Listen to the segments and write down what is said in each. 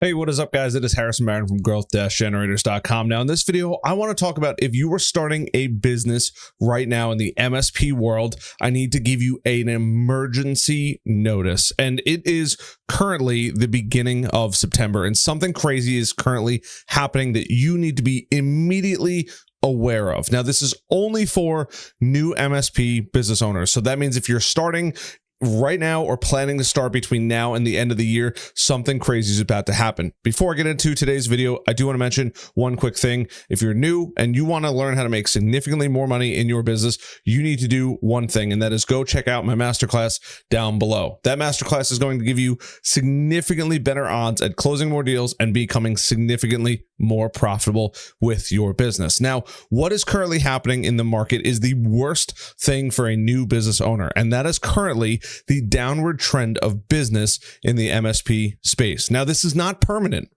Hey, what is up, guys? It is Harrison Barron from growth-generators.com. Now, in this video, I want to talk about if you are starting a business right now in the MSP world, I need to give you an emergency notice. And it is currently the beginning of September, and something crazy is currently happening that you need to be immediately aware of. Now, this is only for new MSP business owners. So that means if you're starting right now or planning to start between now and the end of the year, something crazy is about to happen. Before I get into today's video, I do want to mention one quick thing. If you're new and you want to learn how to make significantly more money in your business, you need to do one thing, and that is go check out my masterclass down below. That masterclass is going to give you significantly better odds at closing more deals and becoming significantly more profitable with your business. Now, what is currently happening in the market is the worst thing for a new business owner, and that is currently the downward trend of business in the MSP space. Now, this is not permanent.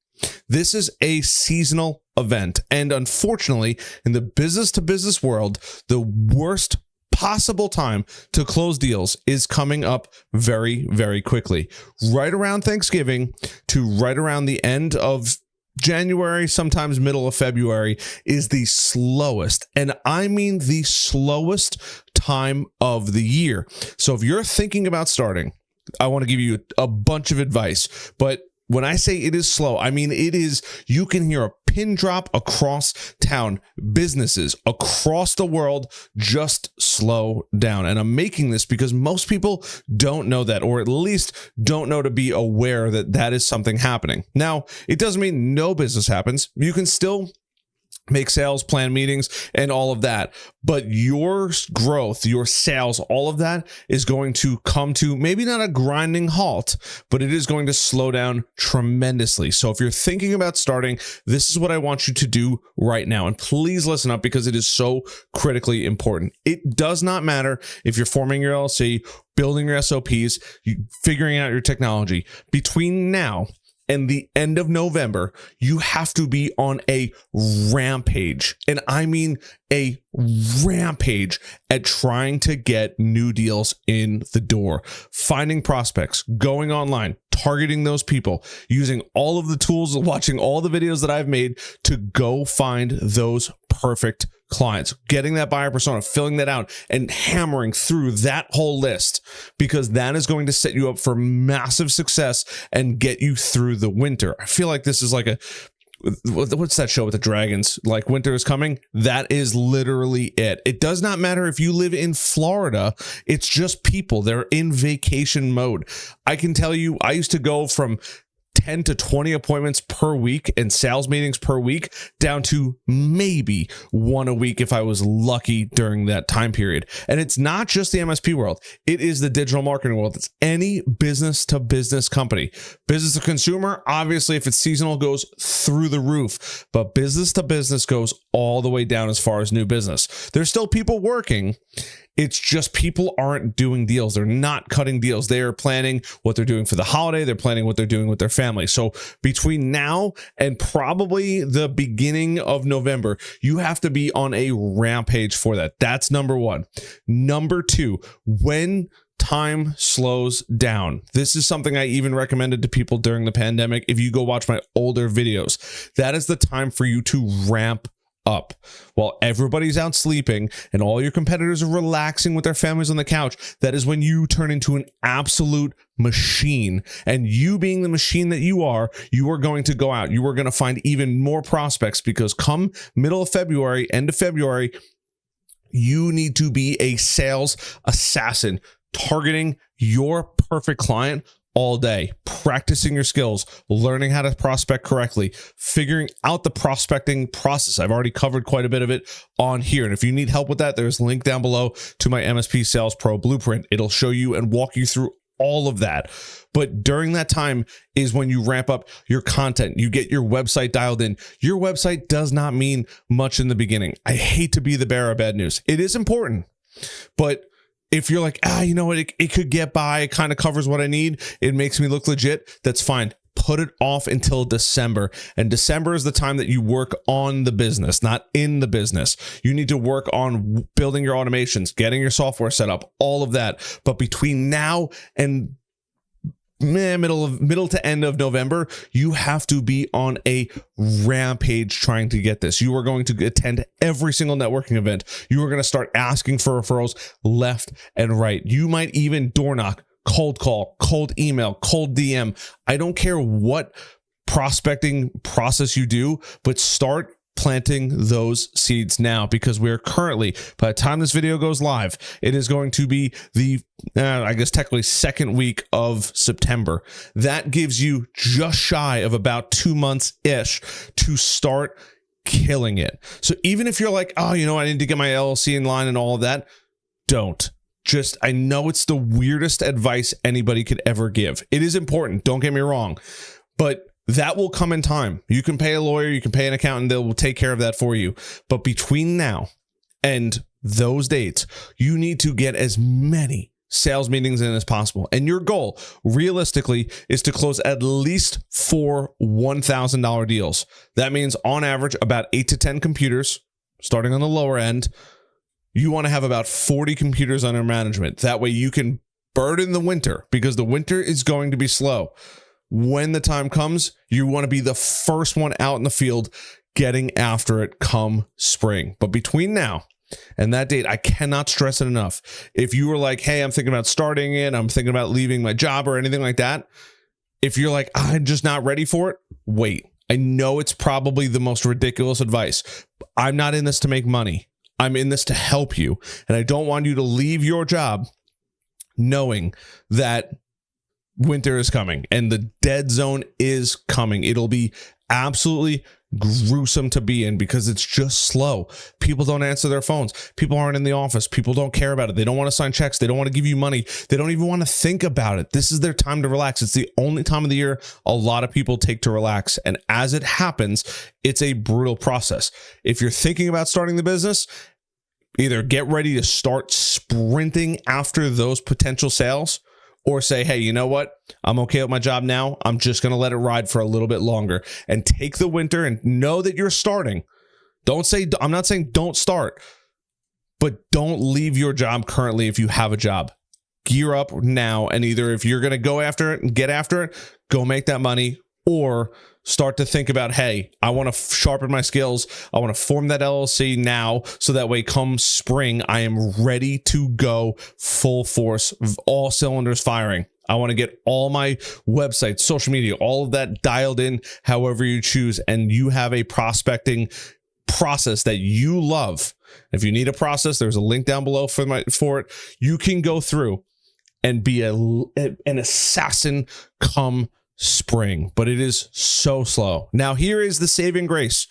This is a seasonal event. And unfortunately, in the business-to-business world, the worst possible time to close deals is coming up very, very quickly. Right around Thanksgiving to right around the end of January, sometimes middle of February, is the slowest, and I mean the slowest time of the year. So if you're thinking about starting, I want to give you a bunch of advice, but when I say it is slow, I mean it is, you can hear a pin drop across town. Businesses across the world just slow down. And I'm making this because most people don't know that, or at least don't know to be aware that that is something happening. Now, it doesn't mean no business happens. You can still make sales, plan meetings, and all of that. But your growth, your sales, all of that is going to come to maybe not a grinding halt, but it is going to slow down tremendously. So if you're thinking about starting, this is what I want you to do right now. And please listen up because it is so critically important. It does not matter if you're forming your LLC, building your SOPs, figuring out your technology. Between now and the end of November, you have to be on a rampage. And I mean a rampage at trying to get new deals in the door, finding prospects, going online, targeting those people, using all of the tools, watching all the videos that I've made to go find those perfect clients, getting that buyer persona, filling that out, and hammering through that whole list, because that is going to set you up for massive success and get you through the winter. I feel like this is like what's that show with the dragons? Like Winter is Coming? That is literally it. It does not matter if you live in Florida. It's just people. They're in vacation mode. I can tell you, I used to go from 10 to 20 appointments per week and sales meetings per week down to maybe one a week if I was lucky during that time period. And it's not just the MSP world. It is the digital marketing world. It's any business to business company. Business to consumer, obviously, if it's seasonal, goes through the roof, but business to business goes all the way down as far as new business. There's still people working. It's just people aren't doing deals. They're not cutting deals. They are planning what they're doing for the holiday. They're planning what they're doing with their family. So between now and probably the beginning of November, you have to be on a rampage for that. That's number one. Number two, when time slows down. This is something I even recommended to people during the pandemic. If you go watch my older videos, that is the time for you to ramp up. While everybody's out sleeping and all your competitors are relaxing with their families on the couch, that is when you turn into an absolute machine. And you being the machine that you are going to go out. You are going to find even more prospects, because come middle of February, end of February, you need to be a sales assassin, targeting your perfect client all day, practicing your skills, learning how to prospect correctly, figuring out the prospecting process. I've already covered quite a bit of it on here. And if you need help with that, there's a link down below to my MSP Sales Pro Blueprint. It'll show you and walk you through all of that. But during that time is when you ramp up your content. You get your website dialed in. Your website does not mean much in the beginning. I hate to be the bearer of bad news. It is important, but if you're like, you know what, it could get by, it kind of covers what I need, it makes me look legit, that's fine. Put it off until December. And December is the time that you work on the business, not in the business. You need to work on building your automations, getting your software set up, all of that. But between now and middle to end of November, you have to be on a rampage trying to get this. You are going to attend every single networking event. You are going to start asking for referrals left and right. You might even door knock, cold call, cold email, cold DM. I don't care what prospecting process you do, but start planting those seeds now, because we're currently, by the time this video goes live, it is going to be the I guess technically second week of September. That gives you just shy of about 2 months ish to start killing it. So even if you're like, oh, you know, I need to get my LLC in line and all of that, don't. Just, I know it's the weirdest advice anybody could ever give. It is important, don't get me wrong, but that will come in time. You can pay a lawyer, you can pay an accountant, they will take care of that for you. But between now and those dates, you need to get as many sales meetings in as possible. And your goal, realistically, is to close at least 4 $1,000 deals. That means on average about 8 to 10 computers, starting on the lower end. You want to have about 40 computers under management. That way you can burden the winter, because the winter is going to be slow. When the time comes, you want to be the first one out in the field getting after it come spring. But between now and that date, I cannot stress it enough. If you were like, hey, I'm thinking about starting it, I'm thinking about leaving my job or anything like that, if you're like, I'm just not ready for it, wait. I know it's probably the most ridiculous advice. I'm not in this to make money. I'm in this to help you. And I don't want you to leave your job knowing that winter is coming and the dead zone is coming. It'll be absolutely gruesome to be in, because it's just slow. People don't answer their phones. People aren't in the office. People don't care about it. They don't want to sign checks. They don't want to give you money. They don't even want to think about it. This is their time to relax. It's the only time of the year a lot of people take to relax. And as it happens, it's a brutal process. If you're thinking about starting the business, either get ready to start sprinting after those potential sales, or say, hey, you know what? I'm okay with my job now. I'm just going to let it ride for a little bit longer and take the winter and know that you're starting. Don't say, I'm not saying don't start, but don't leave your job currently if you have a job. Gear up now, and either if you're going to go after it and get after it, go make that money, or start to think about, hey, I want to sharpen my skills. I want to form that LLC now, so that way come spring, I am ready to go full force, all cylinders firing. I want to get all my websites, social media, all of that dialed in however you choose, and you have a prospecting process that you love. If you need a process, there's a link down below for it. You can go through and be an assassin come spring, but it is so slow. Now, here is the saving grace.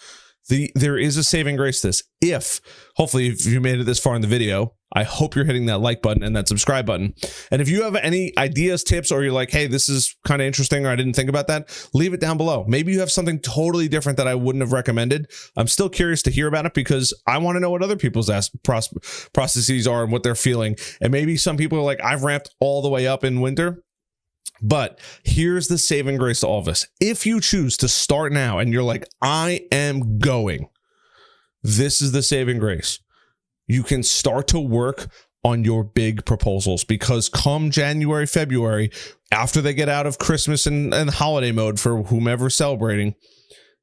There is a saving grace to this. Hopefully, if you made it this far in the video, I hope you're hitting that like button and that subscribe button. And if you have any ideas, tips, or you're like, hey, this is kind of interesting, or I didn't think about that, leave it down below. Maybe you have something totally different that I wouldn't have recommended. I'm still curious to hear about it, because I want to know what other people's processes are and what they're feeling. And maybe some people are like, I've ramped all the way up in winter. But here's the saving grace to all of us. If you choose to start now and you're like, I am going, this is the saving grace. You can start to work on your big proposals, because come January, February, after they get out of Christmas and holiday mode for whomever's celebrating,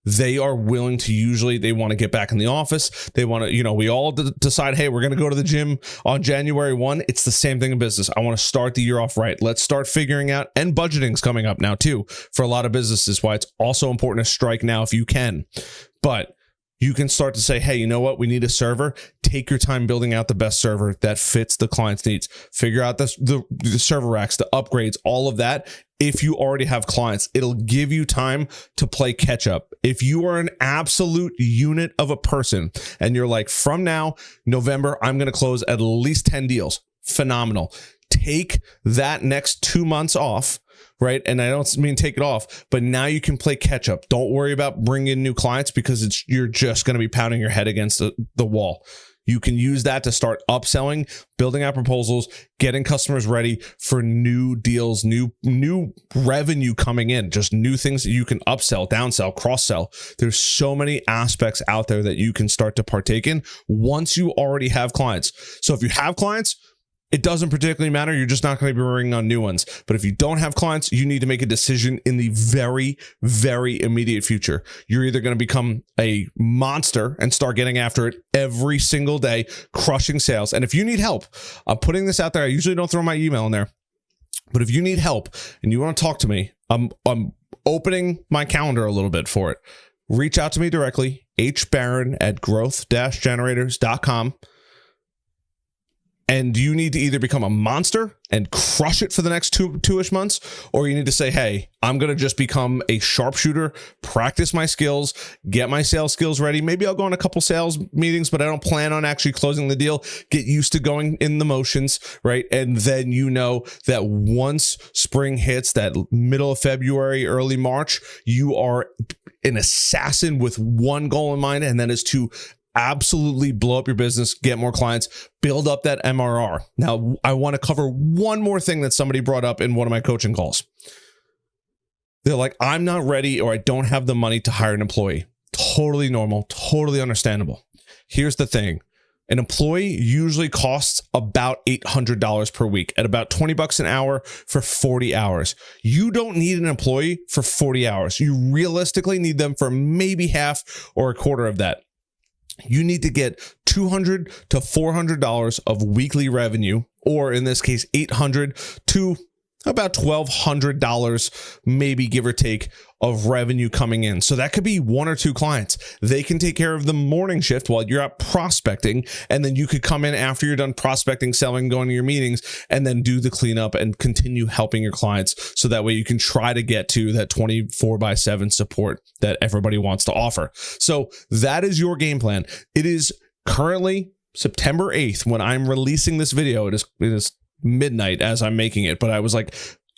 they are willing to, usually they want to get back in the office. They want to, we all decide, hey, we're going to go to the gym on January 1. It's the same thing in business. I want to start the year off right. Let's start figuring out, and budgeting's coming up now too for a lot of businesses, why it's also important to strike now if you can. But you can start to say, hey, you know what? We need a server. Take your time building out the best server that fits the client's needs. Figure out the server racks, the upgrades, all of that. If you already have clients, it'll give you time to play catch up. If you are an absolute unit of a person and you're like, from now, November, I'm going to close at least 10 deals. Phenomenal. Take that next 2 months off. Right. And I don't mean take it off, but now you can play catch up. Don't worry about bringing in new clients, because you're just going to be pounding your head against the wall. You can use that to start upselling, building out proposals, getting customers ready for new deals, new revenue coming in, just new things that you can upsell, downsell, cross-sell. There's so many aspects out there that you can start to partake in once you already have clients. So if you have clients, it doesn't particularly matter. You're just not going to be bringing on new ones. But if you don't have clients, you need to make a decision in the very, very immediate future. You're either going to become a monster and start getting after it every single day, crushing sales. And if you need help, I'm putting this out there. I usually don't throw my email in there, but if you need help and you want to talk to me, I'm opening my calendar a little bit for it. Reach out to me directly, hbaron@growth-generators.com. And you need to either become a monster and crush it for the next two-ish months, or you need to say, hey, I'm going to just become a sharpshooter, practice my skills, get my sales skills ready. Maybe I'll go on a couple sales meetings, but I don't plan on actually closing the deal. Get used to going in the motions, right? And then you know that once spring hits, that middle of February, early March, you are an assassin with one goal in mind, and that is to absolutely blow up your business, get more clients, build up that MRR. Now, I want to cover one more thing that somebody brought up in one of my coaching calls. They're like, I'm not ready, or I don't have the money to hire an employee. Totally normal, totally understandable. Here's the thing. An employee usually costs about $800 per week at about $20 an hour for 40 hours. You don't need an employee for 40 hours. You realistically need them for maybe half or a quarter of that. You need to get $200 to $400 of weekly revenue, or in this case, $800 to about $1,200, maybe give or take, of revenue coming in. So that could be one or two clients. They can take care of the morning shift while you're out prospecting, and then you could come in after you're done prospecting, selling, going to your meetings, and then do the cleanup and continue helping your clients. So that way you can try to get to that 24/7 support that everybody wants to offer. So that is your game plan. It is currently September 8th when I'm releasing this video. It is midnight as I'm making it, but I was like,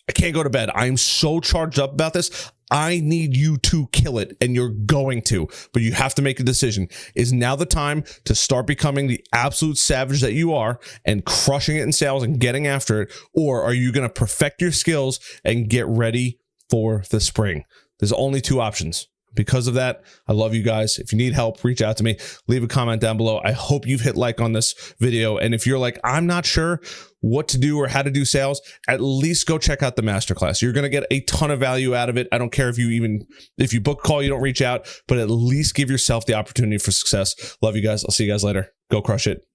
I can't go to bed. I'm so charged up about this. I need you to kill it, and you're going to, but you have to make a decision. Is now the time to start becoming the absolute savage that you are and crushing it in sales and getting after it? Or are you going to perfect your skills and get ready for the spring? There's only two options. Because of that, I love you guys. If you need help, reach out to me. Leave a comment down below. I hope you've hit like on this video. And if you're like, I'm not sure what to do or how to do sales, at least go check out the masterclass. You're going to get a ton of value out of it. I don't care if you book a call, you don't reach out, but at least give yourself the opportunity for success. Love you guys. I'll see you guys later. Go crush it.